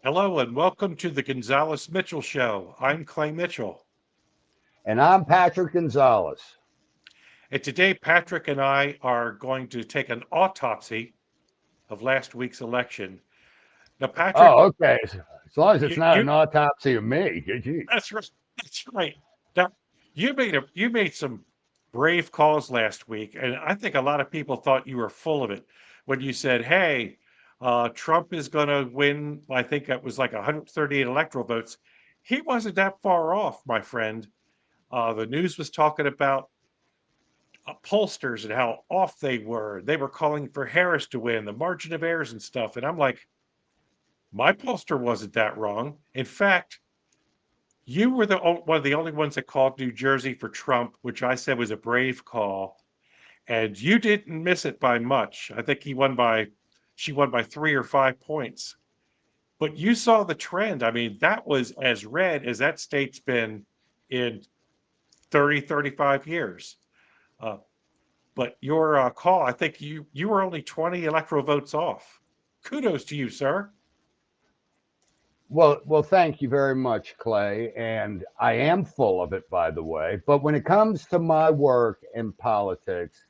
Hello and welcome to the Gonzales Mitchell Show. I'm Clay Mitchell. And I'm Patrick Gonzales. And today, Patrick and I are going to take an autopsy of last week's election. Now, Oh, Patrick, okay. As long as it's you, not you an autopsy of me. Gee. that's right. That's right. Now, you made some brave calls last week, and I think a lot of people thought you were full of it when you said, "Hey, Trump is going to win." I think that was like 138 electoral votes. He wasn't that far off, my friend. The news was talking about pollsters and how off they were. They were calling for Harris to win, the margin of errors and stuff. And I'm like, my pollster wasn't that wrong. In fact, you were one of the only ones that called New Jersey for Trump, which I said was a brave call. And you didn't miss it by much. I think she won by 3 or 5 points. But you saw the trend. I mean, that was as red as that state's been in 30, 35 years. Uh, But your call, I think you were only 20 electoral votes off. Kudos to you, sir. Well, thank you very much, Clay. And I am full of it, by the way. But when it comes to my work in politics,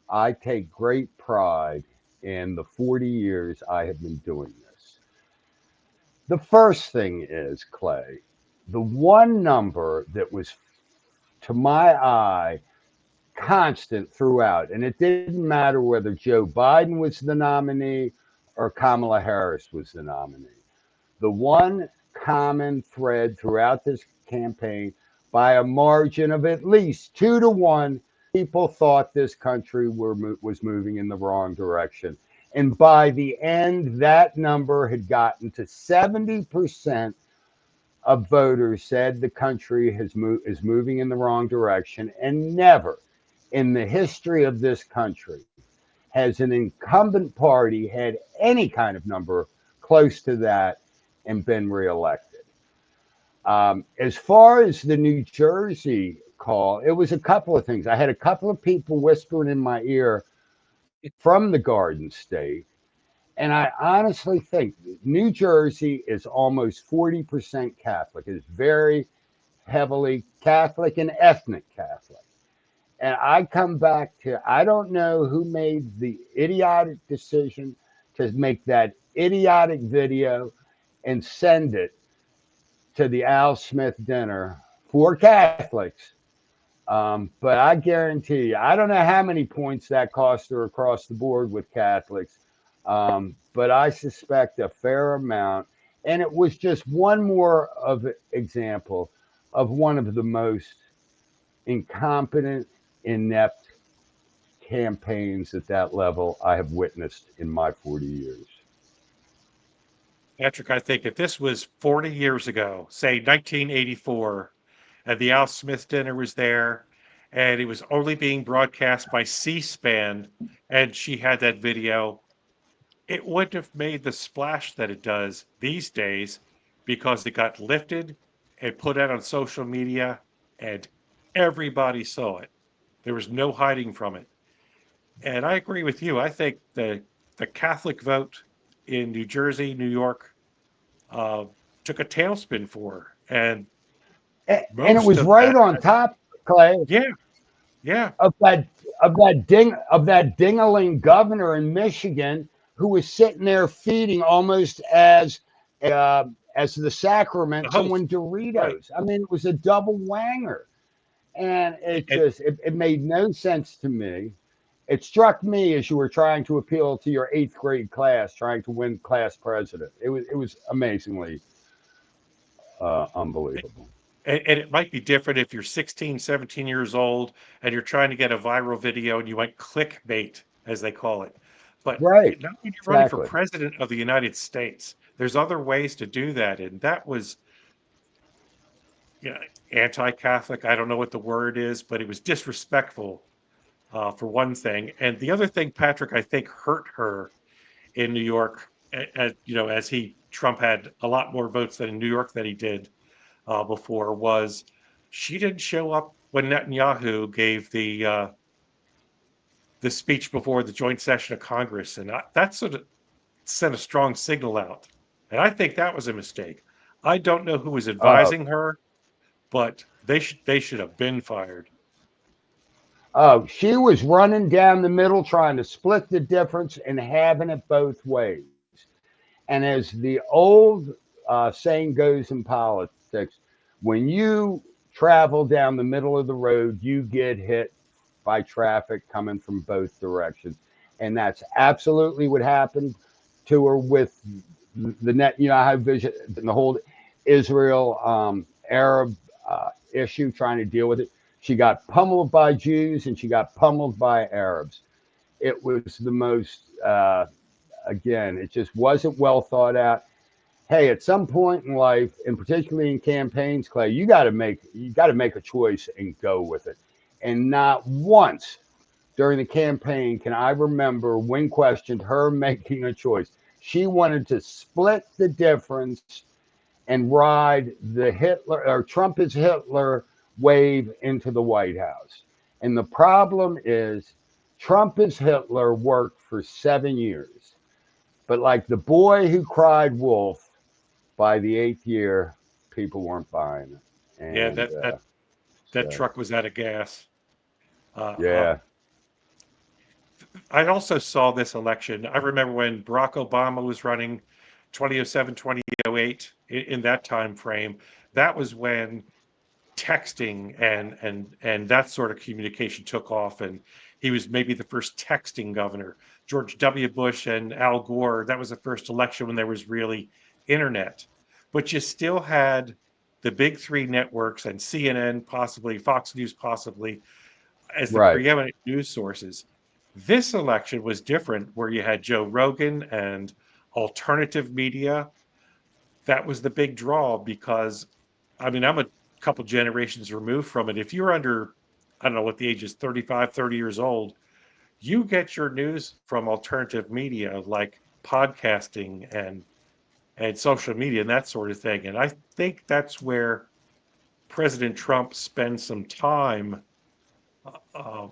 I take great pride in the 40 years I have been doing this. The first thing is, Clay, the one number that was, to my eye, constant throughout. And it didn't matter whether Joe Biden was the nominee or Kamala Harris was the nominee. The one common thread throughout this campaign, by a margin of at least 2 to 1, people thought this country was moving in the wrong direction. And by the end, that number had gotten to 70% of voters said the country is moving in the wrong direction. And never in the history of this country has an incumbent party had any kind of number close to that and been reelected. As far as the New Jersey call, it was a couple of things. I had a couple of people whispering in my ear from the Garden State. And I honestly think New Jersey is almost 40% Catholic. It's very heavily Catholic and ethnic Catholic. And I come back to I don't know who made the idiotic decision to make that idiotic video and send it to the Al Smith dinner for Catholics. But I guarantee you, I don't know how many points that cost her across the board with Catholics, but I suspect a fair amount. And it was just one more of example of one of the most incompetent, inept campaigns at that level I have witnessed in my 40 years. Patrick, I think if this was 40 years ago, say 1984, and the Al Smith dinner was there, and it was only being broadcast by C-SPAN, and she had that video, it wouldn't have made the splash that it does these days because it got lifted and put out on social media, and everybody saw it. There was no hiding from it. And I agree with you. I think the Catholic vote in New Jersey, New York, uh, took a tailspin for her, and And it most was of right that, on top, Clay, yeah, yeah, of that dingaling governor in Michigan who was sitting there feeding almost as the the sacrament host, someone right, Doritos. I mean, it was a double wanger, and and it made no sense to me. It struck me as you were trying to appeal to your eighth grade class, trying to win class president. It was amazingly unbelievable. and it might be different if you're 16, 17 years old and you're trying to get a viral video and you went clickbait, as they call it. But Right, not when you're running for exactly. president of the United States. There's other ways to do that, and that was, you know, anti-Catholic. I don't know what the word is, but it was disrespectful for one thing. And the other thing, Patrick, I think hurt her in New York, as Trump had a lot more votes than in New York than he did before, was she didn't show up when Netanyahu gave the speech before the joint session of Congress, and that sort of sent a strong signal out. And I think that was a mistake. I don't know who was Uh, advising her, but they should have been fired. she was running down the middle, trying to split the difference and having it both ways. And as the old saying goes in politics, when you travel down the middle of the road, you get hit by traffic coming from both directions. And that's absolutely what happened to her with the net. You know how vision the whole Israel Arab issue, trying to deal with it. She got pummeled by Jews and she got pummeled by Arabs. It was the most again, it just wasn't well thought out. Hey, at some point in life, and particularly in campaigns, Clay, you got to make a choice and go with it. And not once during the campaign can I remember when questioned her making a choice. She wanted to split the difference and ride the Hitler or Trump is Hitler wave into the White House. And the problem is Trump is Hitler worked for 7 years. But like the boy who cried wolf, by the eighth year, people weren't buying it. Yeah, And that so, truck was out of gas. yeah, I also saw this election. I remember when Barack Obama was running 2007, 2008 in that time frame. That was when texting and that sort of communication took off, and he was maybe the first texting governor. George W. Bush and Al Gore, that was the first election when there was really internet. But you still had the big three networks and CNN, possibly Fox News, possibly as the right. preeminent news sources. This election was different, where you had Joe Rogan and alternative media. That was the big draw because, I mean, I'm a couple generations removed from it. If you're under, I don't know what the age is, 35, 30 years old, you get your news from alternative media like podcasting and social media and that sort of thing. And I think that's where President Trump spends some time. Uh,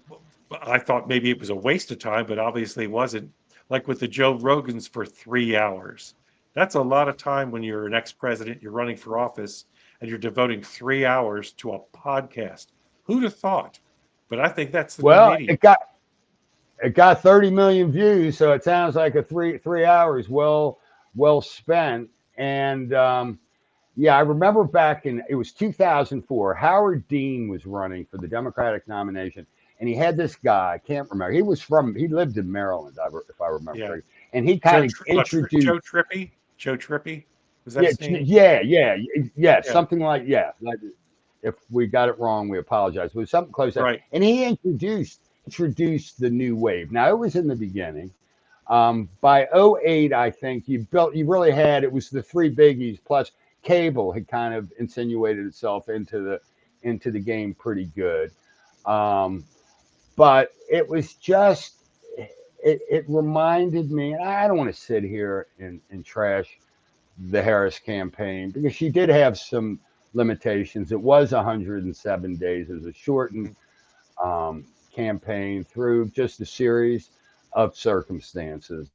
I thought maybe it was a waste of time, but obviously it wasn't. Like with the Joe Rogans for 3 hours. That's a lot of time when you're an ex-president, you're running for office, and you're devoting 3 hours to a podcast. Who'd have thought? But I think that's the new Well, medium. it got 30 million views, so it sounds like a three hours well spent. And yeah, I remember back in it was 2004. Howard Dean was running for the Democratic nomination, and he had this guy. I can't remember. He lived in Maryland, if I remember Yeah. correctly, and he kind of Joe introduced. Trippy? Joe Trippy? Was that Yeah, his name? yeah, Yeah. something like if we got it wrong, we apologize. It was something close to that. Right. And he introduced the new wave. Now it was in the beginning. By '08, I think you really had it was the three biggies plus cable had kind of insinuated itself into the game pretty good. Um, but it was just it reminded me, and I don't want to sit here and trash the Harris campaign because she did have some limitations. It was 107 days. It was a shortened Mhm. campaign through just a series of circumstances.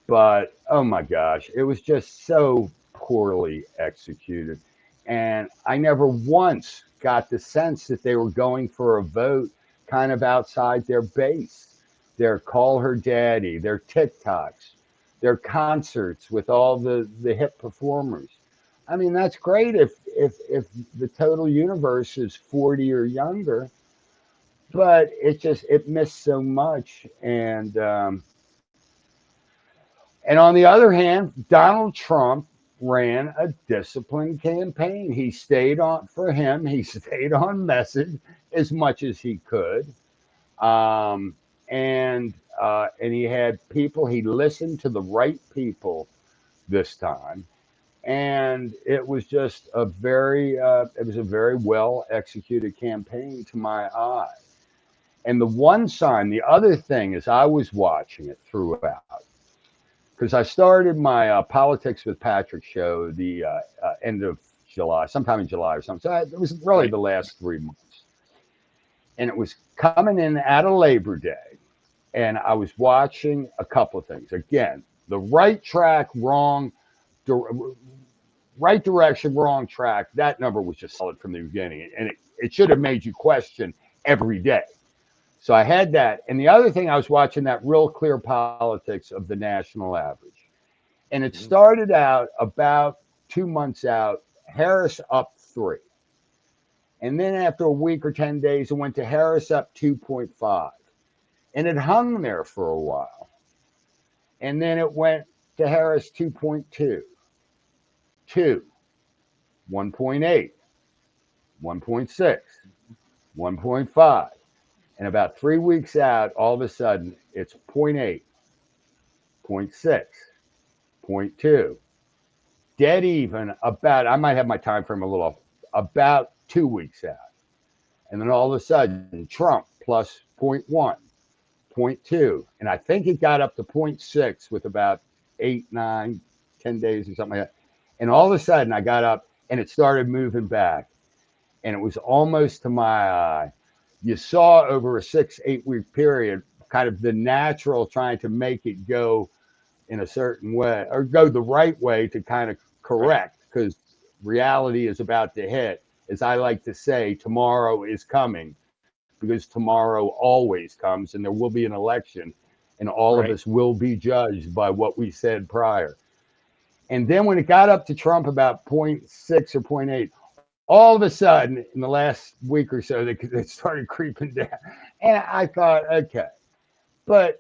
But oh my gosh, it was just so poorly executed. And I never once got the sense that they were going for a vote kind of outside their base. Their call her daddy, their TikToks, their concerts with all the hip performers. I mean, that's great if the total universe is 40 or younger, but it missed so much. And on the other hand, Donald Trump ran a disciplined campaign. He stayed on for him. He stayed on message as much as he could, um, and he had people. He listened to the right people this time, and it was a very well executed campaign to my eye. And the other thing is, I was watching it throughout because I started my Politics with Patrick show the end of July, sometime in July or something. So it was really Right. the last 3 months. And it was coming in out of Labor Day. And I was watching a couple of things. Again, the right track, wrong. right direction, wrong track. That number was just solid from the beginning, and it should have made you question every day. So I had that. And the other thing, I was watching that Real Clear Politics of the national average. And it Mhm. started out about 2 months out, Harris up 3. And then after a week or 10 days, it went to Harris up 2.5. And it hung there for a while. And then it went to Harris 2.2, 2, 1.8, 1.6, 1.5. And about 3 weeks out, all of a sudden, it's zero point 0.8, zero point 0.6, zero point 0.2, dead even about, I might have my time frame a little off, about 2 weeks out. And then all of a sudden, Trump plus zero point 0.1, zero point 0.2. And I think it got up to zero point 0.6 with about 8, 9, 10 days or something like that. And all of a sudden, I got up and it started moving back. And it was almost to my eye. You saw over a 6, 8 week period kind of the natural trying to make it go in a certain way or go the right way to kind of Right. correct because reality is about to hit. As I like to say, tomorrow is coming because tomorrow always comes and there will be an election and all of Right. us will be judged by what we said prior. And then when it got up to Trump about zero point 0.6 or zero point 0.8, all of a sudden in the last week or so, they started creeping down. And I thought, okay. But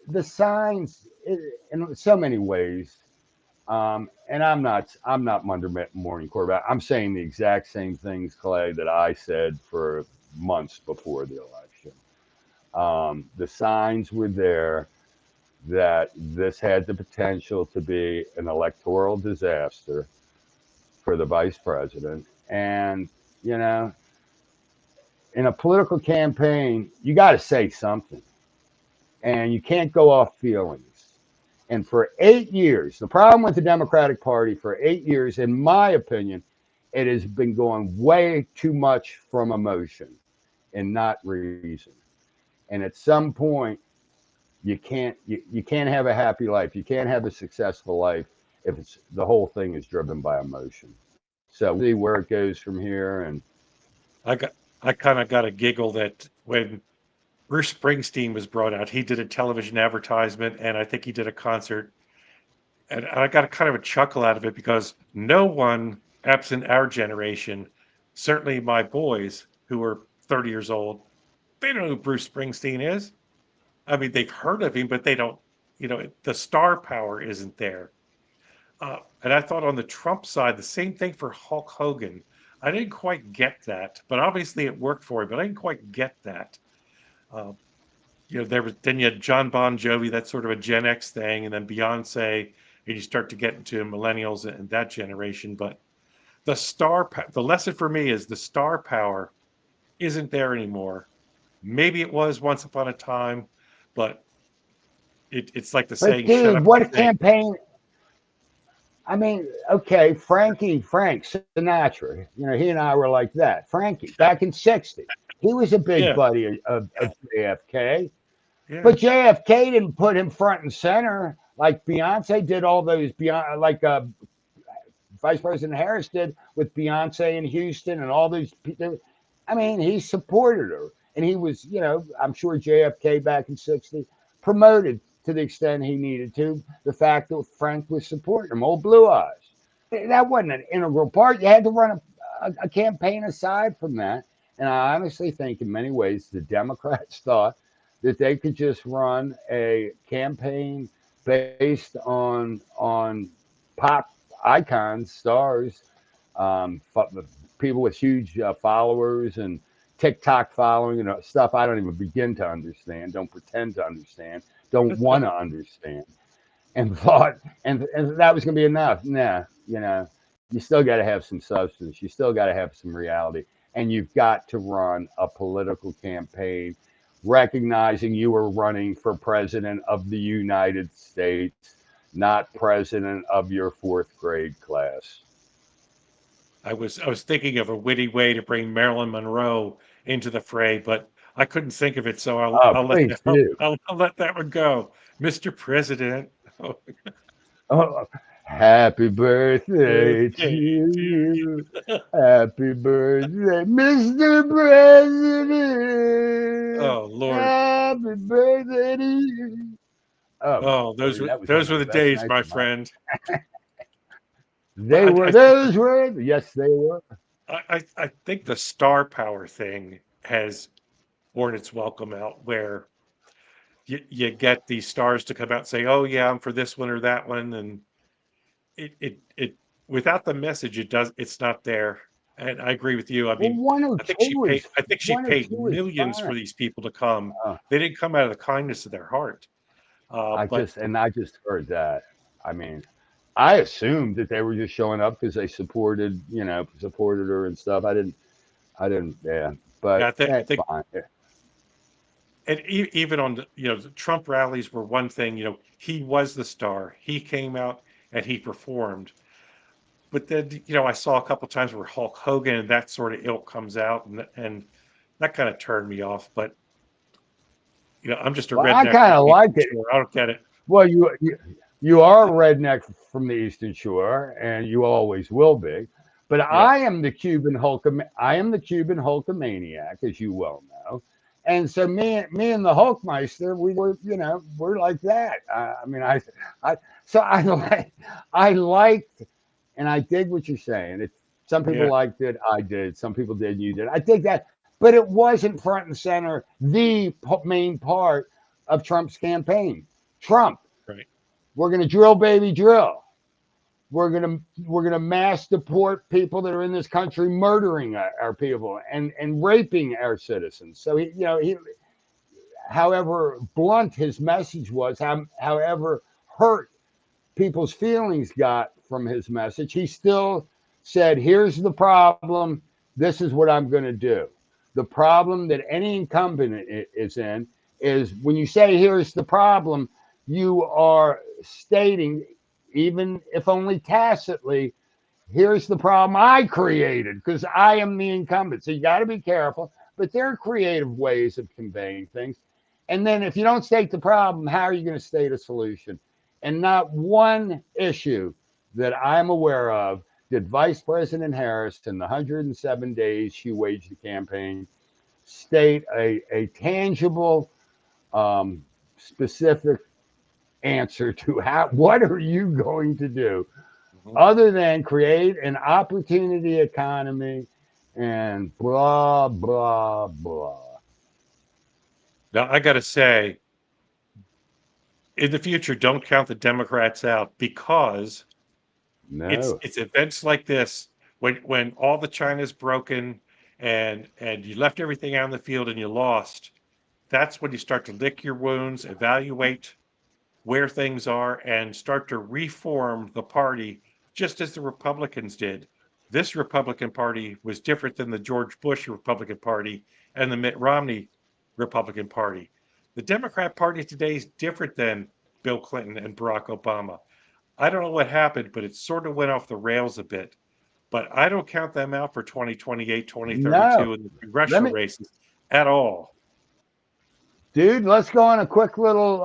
the signs, in so many ways, and I'm not morning quarterback. I'm saying the exact same things, Clay, that I said for months before the election. The signs were there that this had the potential to be an electoral disaster for the vice president. And, you know, in a political campaign, you got to say something and you can't go off feelings. And for 8 years, the problem with the Democratic Party for 8 years, in my opinion, it has been going way too much from emotion and not reason. And at some point, you can't have a happy life. You can't have a successful life if it's the whole thing is driven by emotion. So we'll see where it goes from here. And I got I kind of got a giggle that when Bruce Springsteen was brought out, he did a television advertisement and I think he did a concert. And I got a kind of a chuckle out of it because no one, absent our generation, certainly my boys who are 30 years old, they don't know who Bruce Springsteen is. I mean, they've heard of him, but they don't, the star power isn't there. And I thought on the Trump side, the same thing for Hulk Hogan. I didn't quite get that, but obviously it worked for him, but I didn't quite get that. Uh, there was then you had John Bon Jovi, that's sort of a Gen X thing, and then Beyonce, and you start to get into millennials and that generation. But the lesson for me is the star power isn't there anymore. Maybe it was once upon a time, but it's like the but saying, "Shut dude, up and what a think." campaign! I mean, okay, Frank Sinatra. He and I were like that. Frankie back in '60, he was a big Yeah, buddy of JFK. yeah. But JFK didn't put him front and center like Beyonce did. All those beyond like Vice President Harris did with Beyonce in Houston and all these people. I mean, he supported her, and he was, I'm sure JFK back in '60 promoted to the extent he needed to the fact that Frank was supporting him. Old Blue Eyes. That wasn't an integral part. You had to run a campaign aside from that. And I honestly think, in many ways, the Democrats thought that they could just run a campaign based on pop icons, stars, um, people with huge followers and TikTok following, stuff I don't even begin to understand, don't pretend to understand, don't want to understand, and thought, and that was going to be enough. Nah, you still got to have some substance. You still got to have some reality, and you've got to run a political campaign, recognizing you are running for president of the United States, not president of your fourth grade class. I was thinking of a witty way to bring Marilyn Monroe into the fray, but I couldn't think of it, so Oh, I'll let please do. I'll let that one go. Mr. President. Oh, Oh, Happy birthday to Birthday to you. you. Happy birthday, Mr. President. Oh Lord. Happy birthday to you. Oh, Oh, I those mean, were that was one those of were the the best days, nights my of my. friend. But They were, those were, yes, they were. I think the star power thing has worn its welcome out, where you get these stars to come out and say, "Oh yeah, I'm for this one or that one," and it without the message, it's not there. And I agree with you. I Well, mean, I think she one or paid two is millions fine. for these people to come. Uh, They didn't come out of the kindness of their heart. But I just heard that. I mean, I assumed that they were just showing up because they supported, supported her and stuff. I didn't, yeah, yeah, but I think fine. and even on the Trump rallies were one thing. He was the star. He came out and he performed. But then I saw a couple times where Hulk Hogan and that sort of ilk comes out, and that kind of turned me off. But I'm just a Well, I redneck from kind of the like Eastern it. Shore. I don't get it. Well, you are a redneck from the Eastern Shore, and you always will be. But Yep. I am the Cuban Hulkamaniac, as you well know. And so me and the Hulkmeister, we're like that. I mean, I, so I liked, and I dig what you're saying. Some people Yeah. liked it, I did. Some people did, you did. I dig that, but it wasn't front and center the main part of Trump's campaign. Trump, Right. we're going to drill, baby, drill. We're gonna mass deport people that are in this country, murdering our people and raping our citizens. So however blunt his message was, however hurt people's feelings got from his message, he still said, "Here's the problem. This is what I'm going to do." The problem that any incumbent is in is when you say, "Here's the problem," you are stating, even if only tacitly, "Here's the problem I created because I am the incumbent." So you got to be careful. But there are creative ways of conveying things. And then if you don't state the problem, how are you going to state a solution? And not one issue that I'm aware of did Vice President Harris, in the 107 days she waged the campaign, state a tangible, specific answer to what are you going to do Mhm. other than create an opportunity economy and blah, blah, blah. Now I got to say, in the future, don't count the Democrats out, because No. it's events like this, when all the China's broken, and you left everything out in the field and you lost. That's when you start to lick your wounds, evaluate where things are, and start to reform the party, just as the Republicans did. This Republican Party was different than the George Bush Republican Party and the Mitt Romney Republican Party. The Democrat Party today is different than Bill Clinton and Barack Obama. I don't know what happened, but it sort of went off the rails a bit. But I don't count them out for 2028, No. 2032 in the Let congressional me, races at all. dude, let's go on a quick little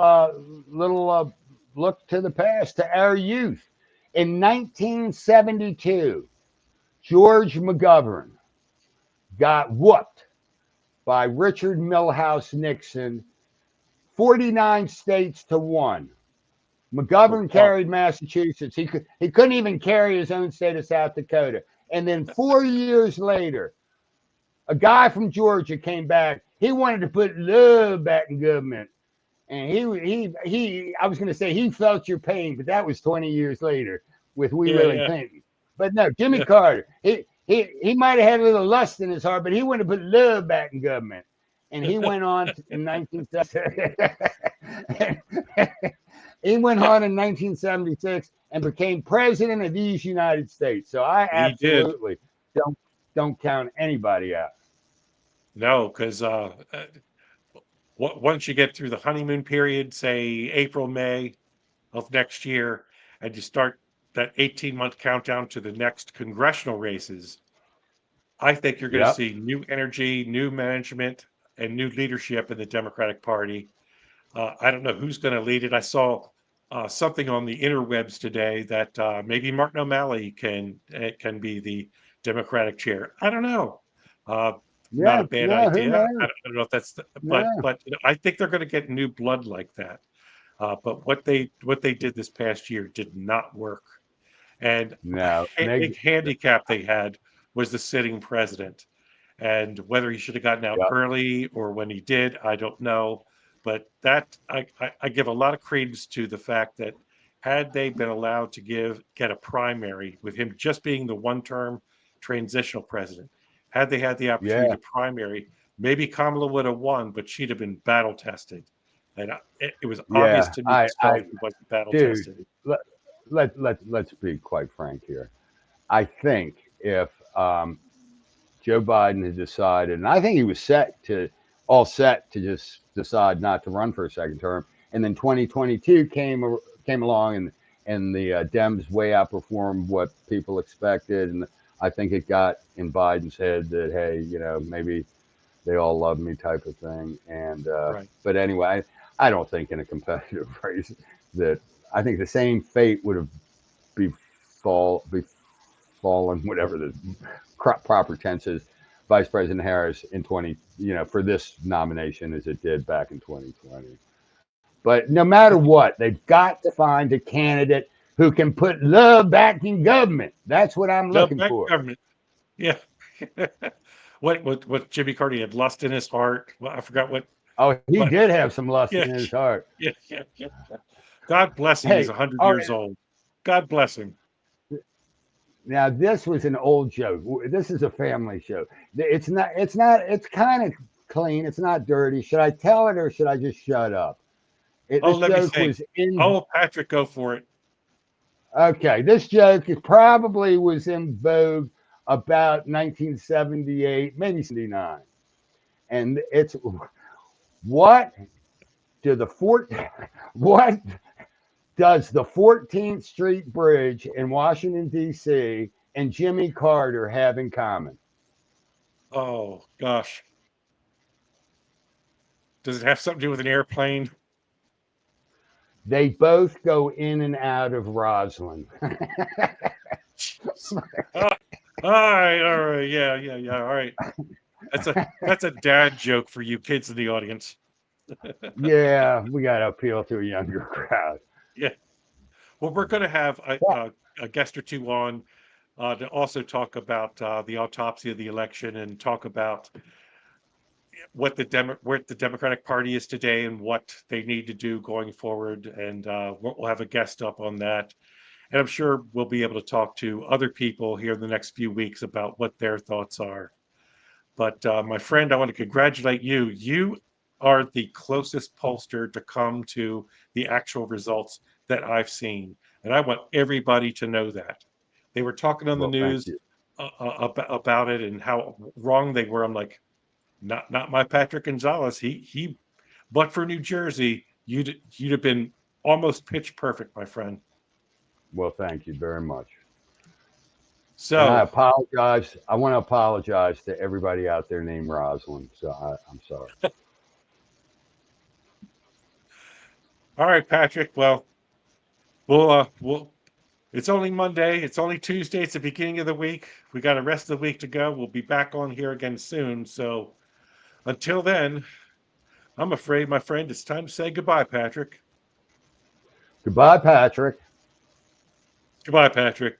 look to the past, to our youth. In 1972, George McGovern got whooped by Richard Milhouse Nixon, 49 states to one. McGovern Wow. carried Massachusetts. He couldn't even carry his own state of South Dakota. And then 4 years later, a guy from Georgia came back. He wanted to put love back in government. And he I was going to say he felt your pain, but that was 20 years later with We Yeah, Really yeah, Think. But no, Jimmy yeah. Carter, he might have had a little lust in his heart, but he wanted to put love back in government. And he went on in 1970. He went on in 1976 and became president of these United States. So I He did. absolutely don't don't count anybody out. No, because once you get through the honeymoon period, say April, May of next year, and you start that 18-month countdown to the next congressional races, I think you're going to Yep. see new energy, new management, and new leadership in the Democratic Party. I don't know who's going to lead it. I saw something on the interwebs today that maybe Martin O'Malley can be the Democratic chair. I don't know. Uh, Not a Yeah, bad no, who idea. knows? I don't know if that's, No, but I think they're going to get new blood like that. But what they did this past year did not work. And a no, Meg. big handicap they had was the sitting president. And whether he should have gotten out Yep, early or when he did, I don't know. But that I give a lot of credence to the fact that had they been allowed to get a primary with him just being the one-term transitional president, had they had the opportunity yeah, to primary, maybe Kamala would have won, but she'd have been battle tested. And it was obvious yeah. to me this fella he wasn't battle Dude, tested. let, let's be quite frank here. I think if Joe Biden had decided, and I think he was all set to just decide not to run for a second term, and then 2022 came along, and the Dems way outperformed what people expected, and I think it got in Biden's head that, hey, maybe they all love me type of thing, and Right. but anyway, I don't think in a competitive race that I think the same fate would have befallen whatever the proper tense is, Vice President Harris in 20, for this nomination as it did back in 2020. But no matter what, they've got to find a candidate who can put love back in government. That's what I'm Love looking back for. government. Yeah. What Jimmy Carter had lust in his heart. Well, I forgot Oh, he what did have some lust yeah, in his heart. yeah. God bless him. He's Hey, 100 all years right. old. God bless him. Now this was an old joke. This is a family show. It's not. It's not. It's kind of clean. It's not dirty. Should I tell it or should I just shut up? Oh, This let me joke think. was in. Oh, Patrick, go for it. Okay, this joke probably was in vogue about 1978, maybe 79, and it's what do the fort what does the 14th Street Bridge in Washington D.C. and Jimmy Carter have in common? Oh gosh. Does it have something to do with an airplane? They both go in and out of Roslyn. Jeez. Ah, all right. Yeah. All right. That's a dad joke for you kids in the audience. Yeah, we got to appeal to a younger crowd. Yeah. Well, we're going to have Yeah. a guest or two on to also talk about the autopsy of the election and talk about where the Democratic Party is today and what they need to do going forward. And we'll have a guest up on that. And I'm sure we'll be able to talk to other people here in the next few weeks about what their thoughts are. But my friend, I want to congratulate you. You are the closest pollster to come to the actual results that I've seen. And I want everybody to know that. They were talking on the Well, thank news you. about it and how wrong they were. I'm like, not my Patrick Gonzales. But for New Jersey, you'd have been almost pitch perfect, my friend. Well, thank you very much. And I So, apologize. I want to apologize to everybody out there named Rosalind. So I'm sorry. all right, Patrick. Well, we'll it's only Monday. It's only Tuesday. It's the beginning of the week. We got the rest of the week to go. We'll be back on here again soon. So until then, I'm afraid, my friend, it's time to say goodbye, Patrick. Goodbye, Patrick. Goodbye, Patrick.